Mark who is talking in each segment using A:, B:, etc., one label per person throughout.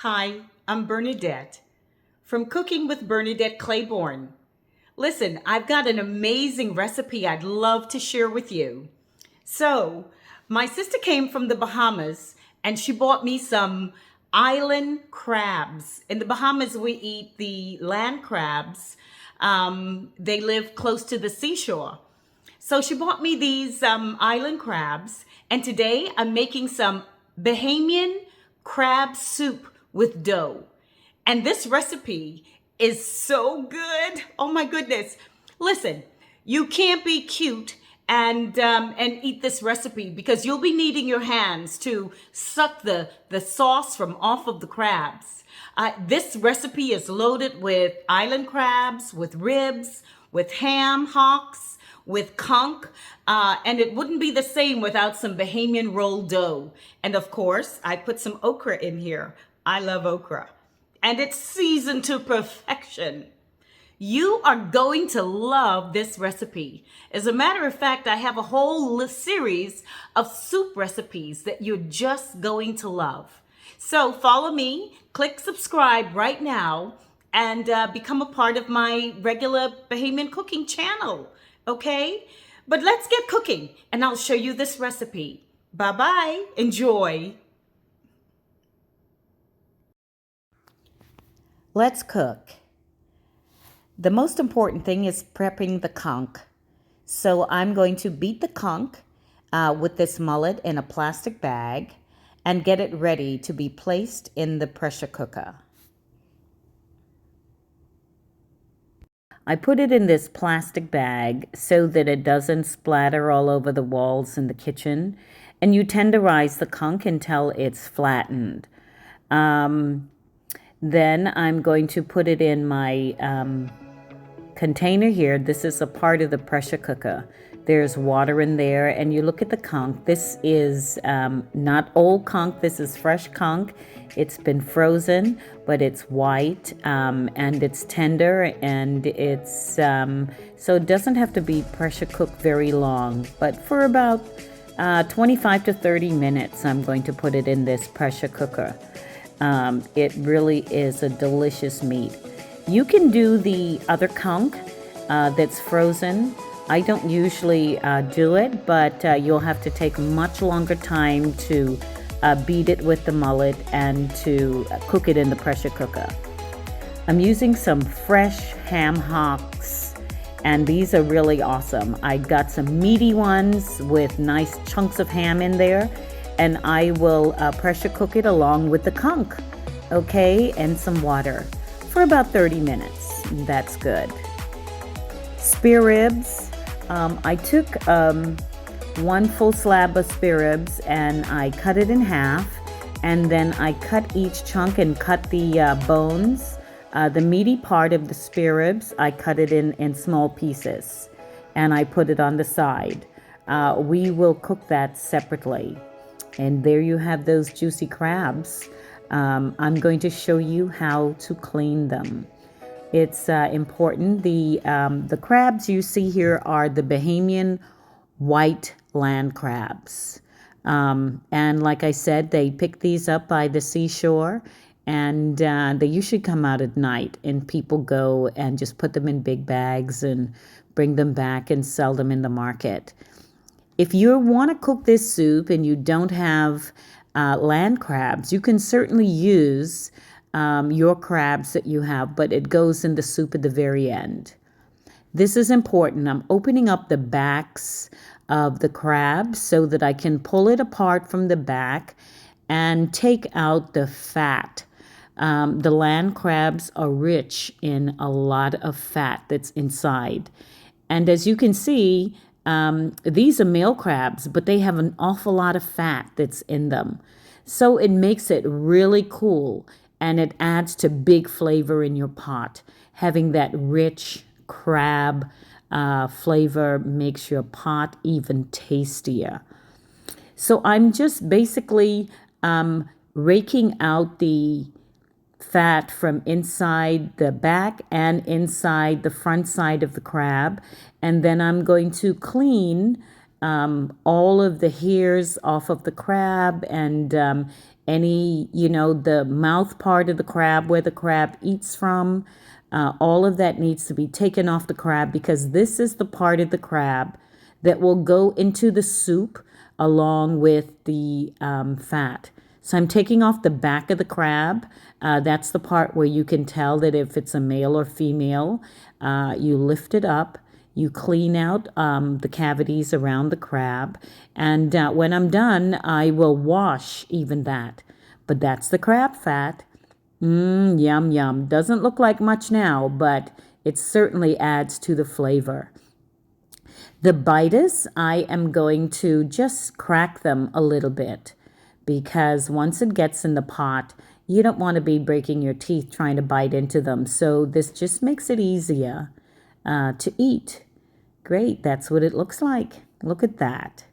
A: Hi, I'm Bernadette from Cooking with Bernadette Clayborne. Listen, I've got an amazing recipe I'd love to share with you. So, my sister came from the Bahamas and she bought me some island crabs. In the Bahamas, we eat the land crabs. They live close to the seashore. So she bought me these island crabs, and today I'm making some Bahamian crab soup with dough. And this recipe is so good. Oh my goodness. Listen, you can't be cute and eat this recipe because you'll be needing your hands to suck the sauce from off of the crabs. This recipe is loaded with island crabs, with ribs, with ham hocks, with conch, and it wouldn't be the same without some Bahamian rolled dough. And of course, I put some okra in here. I love okra. And it's seasoned to perfection. You are going to love this recipe. As a matter of fact, I have a whole series of soup recipes that you're just going to love. So follow me, click subscribe right now, and become a part of my regular Bahamian cooking channel, okay? But let's get cooking, and I'll show you this recipe. Bye-bye. Enjoy. Let's cook. The most important thing is prepping the conch. So I'm going to beat the conch with this mullet in a plastic bag and get it ready to be placed in the pressure cooker. I put it in this plastic bag so that it doesn't splatter all over the walls in the kitchen, and you tenderize the conch until it's flattened. Then I'm going to put it in my container here. This is a part of the pressure cooker. There's water in there, and you look at the conch. This is not old conch. This is fresh conch. It's been frozen, but it's white and it's tender, and it's so it doesn't have to be pressure cooked very long, but for about 25 to 30 minutes I'm going to put it in this pressure cooker. It really is a delicious meat. You can do the other conch that's frozen. I don't usually do it, but you'll have to take much longer time to beat it with the mullet and to cook it in the pressure cooker. I'm using some fresh ham hocks, and these are really awesome. I got some meaty ones with nice chunks of ham in there, and I will pressure cook it along with the conch, okay, and some water for about 30 minutes. That's good. Spare ribs. I took one full slab of spare ribs and I cut it in half, and then I cut each chunk and cut the bones. The meaty part of the spare ribs, I cut it in small pieces and I put it on the side. We will cook that separately. And there you have those juicy crabs. I'm going to show you how to clean them. It's important. The crabs you see here are the Bahamian white land crabs. And like I said, they pick these up by the seashore, and they usually come out at night, and people go and just put them in big bags and bring them back and sell them in the market. If you want to cook this soup and you don't have land crabs, you can certainly use your crabs that you have, but it goes in the soup at the very end. This is important. I'm opening up the backs of the crab so that I can pull it apart from the back and take out the fat. The land crabs are rich in a lot of fat that's inside. And as you can see, these are male crabs, but they have an awful lot of fat that's in them. So it makes it really cool, and it adds to big flavor in your pot. Having that rich crab flavor makes your pot even tastier. So I'm just basically raking out the fat from inside the back and inside the front side of the crab, and then I'm going to clean all of the hairs off of the crab and any, the mouth part of the crab where the crab eats from. All of that needs to be taken off the crab because this is the part of the crab that will go into the soup along with the fat. So I'm taking off the back of the crab. That's the part where you can tell that if it's a male or female. You lift it up. You clean out the cavities around the crab. And when I'm done, I will wash even that. But that's the crab fat. Yum, yum. Doesn't look like much now, but it certainly adds to the flavor. The bites, I am going to just crack them a little bit because once it gets in the pot, you don't want to be breaking your teeth trying to bite into them. So this just makes it easier to eat. Great, that's what it looks like. Look at that.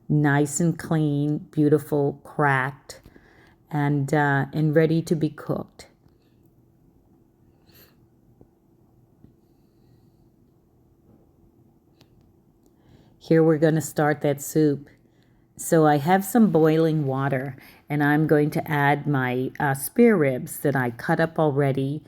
A: Nice and clean, beautiful, cracked, and ready to be cooked. Here we're going to start that soup. So I have some boiling water, and I'm going to add my spare ribs that I cut up already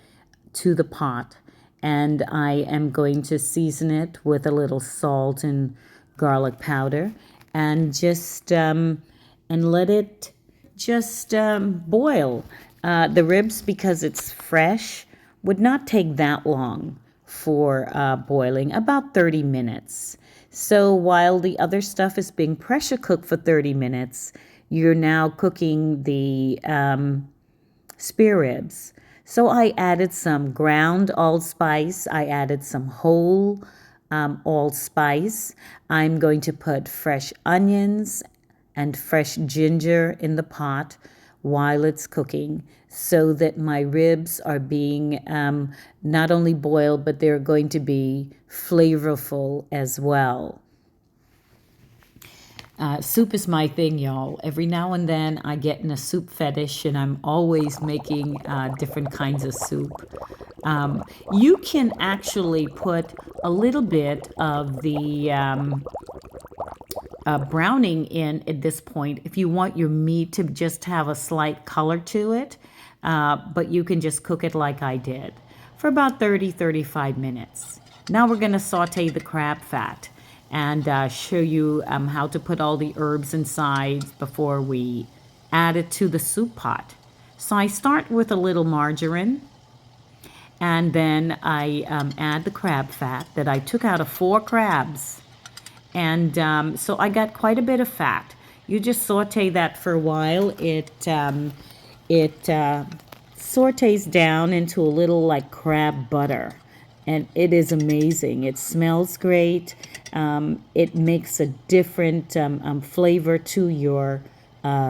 A: to the pot. And I am going to season it with a little salt and garlic powder and just and let it just boil. The ribs, because it's fresh, would not take that long for boiling, about 30 minutes. So while the other stuff is being pressure cooked for 30 minutes, you're now cooking the spare ribs. So I added some ground allspice. I added some whole allspice. I'm going to put fresh onions and fresh ginger in the pot while it's cooking so that my ribs are being not only boiled, but they're going to be flavorful as well. Soup is my thing, y'all. Every now and then I get in a soup fetish and I'm always making different kinds of soup. You can actually put a little bit of the browning in at this point if you want your meat to just have a slight color to it, but you can just cook it like I did for about 30-35 minutes. Now we're going to saute the crab fat and show you how to put all the herbs inside before we add it to the soup pot. So I start with a little margarine, and then I add the crab fat that I took out of 4 crabs. And so I got quite a bit of fat. You just saute that for a while. It sautés down into a little like crab butter. And it is amazing. It smells great. It makes a different flavor to your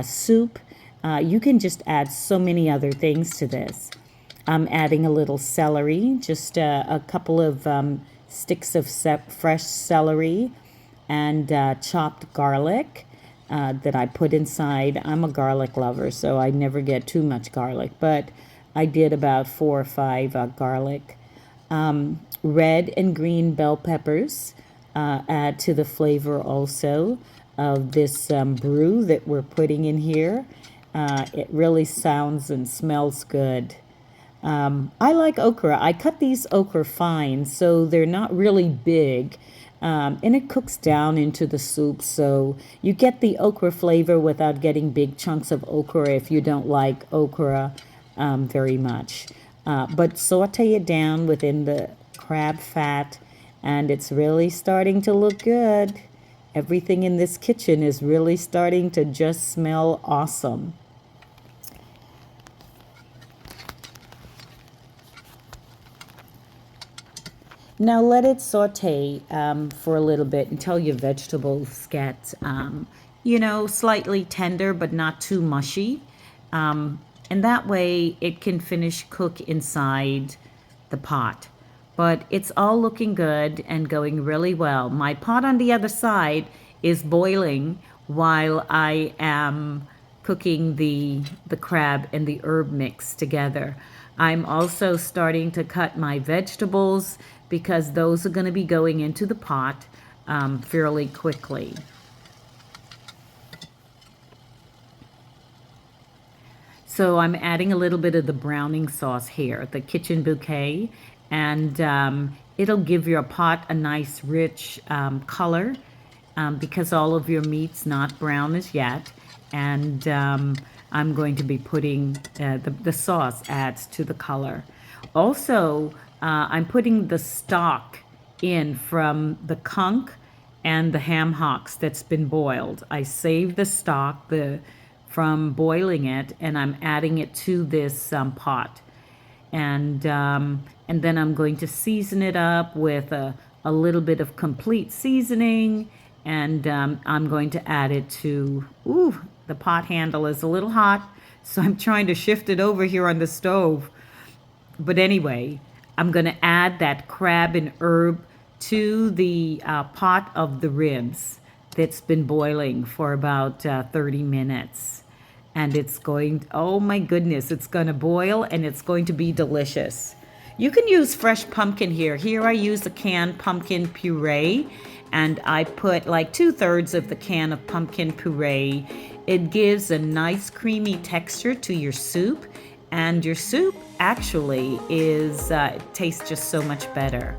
A: soup. You can just add so many other things to this. I'm adding a little celery, just a couple of sticks of fresh celery and chopped garlic that I put inside. I'm a garlic lover, so I never get too much garlic, but I did about 4 or 5 garlic. Red and green bell peppers add to the flavor also of this brew that we're putting in here. It really sounds and smells good. I like okra. I cut these okra fine, so they're not really big. And it cooks down into the soup, so you get the okra flavor without getting big chunks of okra if you don't like okra very much. But saute it down within the crab fat, and it's really starting to look good. Everything in this kitchen is really starting to just smell awesome. Now let it saute for a little bit until your vegetables get, slightly tender but not too mushy. And that way it can cook inside the pot. But it's all looking good and going really well. My pot on the other side is boiling while I am cooking the crab and the herb mix together. I'm also starting to cut my vegetables because those are going to be going into the pot. fairly quickly. So I'm adding a little bit of the browning sauce here, the kitchen bouquet, and it'll give your pot a nice rich color because all of your meat's not brown as yet. And I'm going to be putting the sauce adds to the color. Also, I'm putting the stock in from the conch and the ham hocks that's been boiled. I saved the stock from boiling it, and I'm adding it to this pot. And then I'm going to season it up with a little bit of complete seasoning, and I'm going to add it to, the pot handle is a little hot, so I'm trying to shift it over here on the stove. But anyway, I'm going to add that crab and herb to the pot of the ribs that's been boiling for about 30 minutes. And it's going, oh my goodness, it's going to boil and it's going to be delicious. You can use fresh pumpkin here. Here I use a canned pumpkin puree, and I put like 2/3 of the can of pumpkin puree. It gives a nice creamy texture to your soup, and your soup actually tastes just so much better.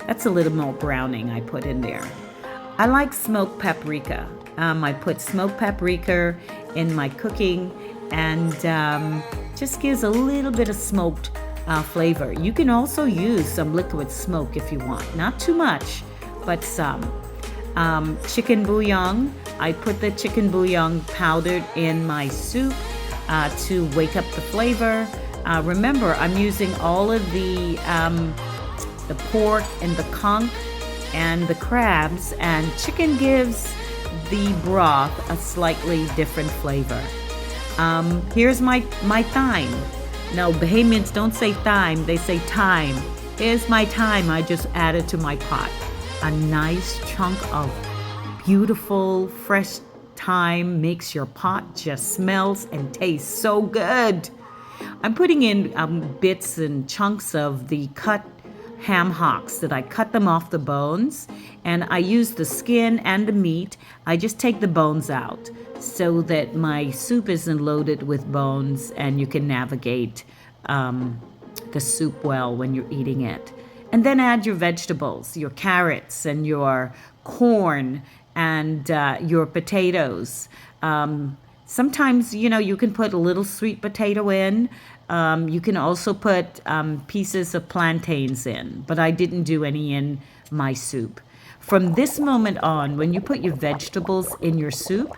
A: That's a little more browning I put in there. I like smoked paprika. I put smoked paprika in my cooking, and just gives a little bit of smoked flavor. You can also use some liquid smoke if you want. Not too much, but some. Chicken bouillon. I put the chicken bouillon powdered in my soup to wake up the flavor. Remember, I'm using all of the pork and the conch and the crabs, and chicken gives the broth a slightly different flavor. Here's my thyme. No, Bahamians don't say thyme, they say thyme. Here's my thyme I just added to my pot. A nice chunk of beautiful fresh thyme makes your pot just smells and tastes so good. I'm putting in bits and chunks of the cut ham hocks that I cut them off the bones, and I use the skin and the meat. I just take the bones out so that my soup isn't loaded with bones and you can navigate the soup well when you're eating it. And then add your vegetables, your carrots and your corn and your potatoes. Sometimes, you can put a little sweet potato in. You can also put pieces of plantains in, but I didn't do any in my soup. From this moment on, when you put your vegetables in your soup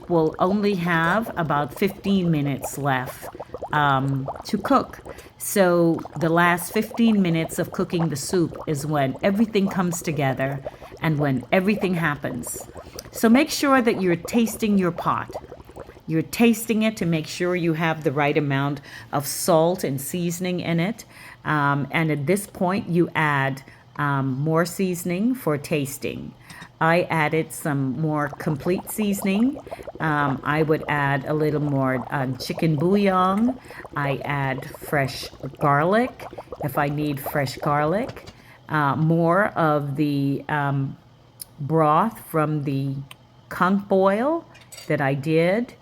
A: will only have about 15 minutes left to cook. So the last 15 minutes of cooking the soup is when everything comes together and when everything happens. So make sure that you're tasting your pot. You're tasting it to make sure you have the right amount of salt and seasoning in it. And at this point, you add more seasoning for tasting. I added some more complete seasoning. I would add a little more chicken bouillon. I add fresh garlic if I need fresh garlic. More of the broth from the conch boil that I did.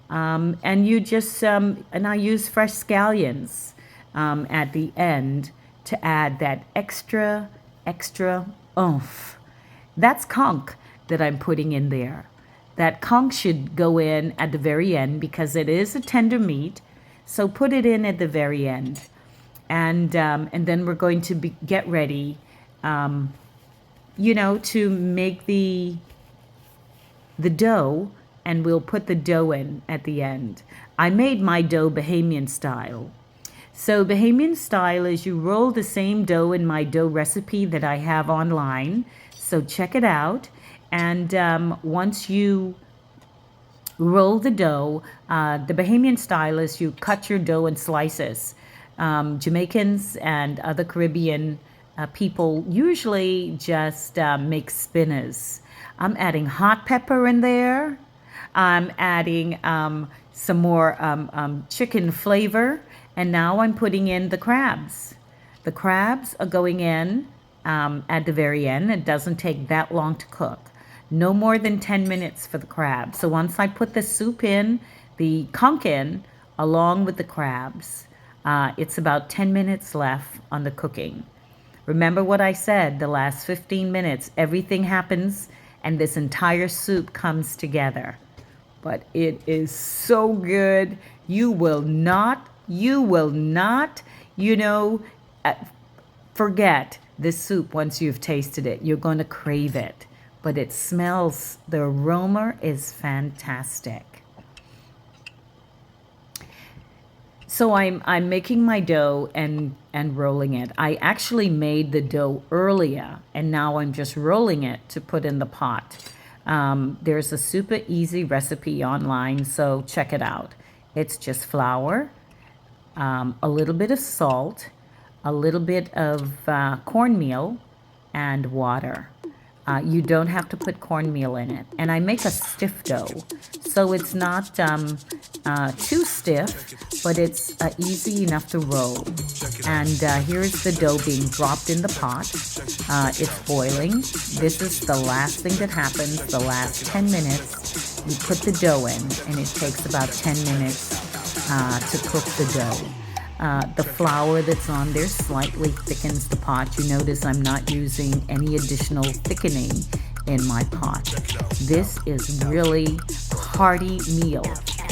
A: And you just, and I use fresh scallions at the end to add that extra oomph. That's conch that I'm putting in there. That conch should go in at the very end because it is a tender meat. So put it in at the very end. And then we're going to get ready, to make the dough, and we'll put the dough in at the end. I made my dough Bahamian style. So Bahamian style is you roll the same dough in my dough recipe that I have online. So check it out. And once you roll the dough, the Bahamian style is you cut your dough in slices. Jamaicans and other Caribbean people usually just make spinners. I'm adding hot pepper in there. I'm adding some more chicken flavor. And now I'm putting in the crabs. The crabs are going in at the very end. It doesn't take that long to cook. No more than 10 minutes for the crab. So once I put the soup in, the conch in, along with the crabs, it's about 10 minutes left on the cooking. Remember what I said, the last 15 minutes, everything happens and this entire soup comes together. But it is so good. You will not, forget this soup once you've tasted it. You're going to crave it. But it smells, the aroma is fantastic. So I'm making my dough and rolling it. I actually made the dough earlier, and now I'm just rolling it to put in the pot. There's a super easy recipe online, so check it out. It's just flour, a little bit of salt, a little bit of cornmeal, and water. You don't have to put cornmeal in it. And I make a stiff dough, so it's not too stiff, but it's easy enough to roll. And here's the dough being dropped in the pot. It's boiling. This is the last thing that happens, the last 10 minutes. You put the dough in, and it takes about 10 minutes to cook the dough. The flour that's on there slightly thickens the pot. You notice I'm not using any additional thickening in my pot. This is really hearty meal.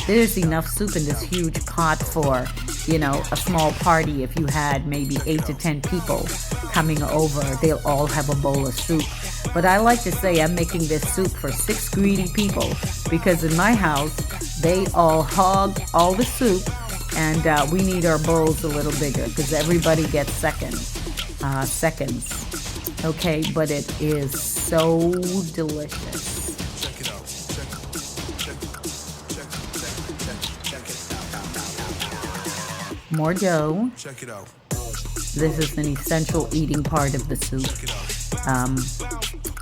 A: There's enough soup in this huge pot for, a small party. If you had maybe 8 to 10 people coming over, they'll all have a bowl of soup. But I like to say I'm making this soup for 6 greedy people, because in my house, they all hog all the soup. And we need our bowls a little bigger because everybody gets seconds. Okay, but it is so delicious. More dough. This is an essential eating part of the soup.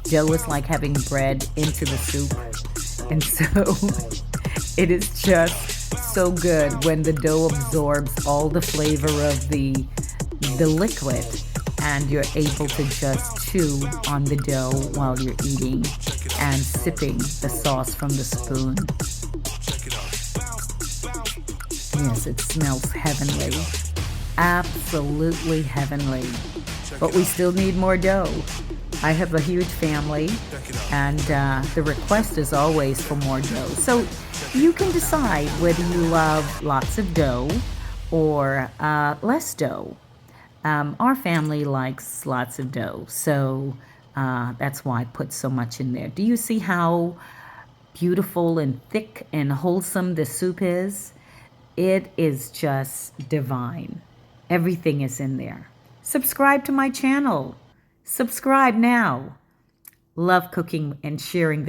A: Dough is like having bread into the soup. And so it is just so good when the dough absorbs all the flavor of the liquid, and you're able to just chew on the dough while you're eating and sipping the sauce from the spoon. Yes, it smells heavenly. Absolutely heavenly. But we still need more dough. I have a huge family, and the request is always for more dough. So you can decide whether you love lots of dough or less dough. Our family likes lots of dough, so that's why I put so much in there. Do you see how beautiful and thick and wholesome the soup is? It is just divine. Everything is in there. Subscribe to my channel. Subscribe now. Love cooking and sharing this.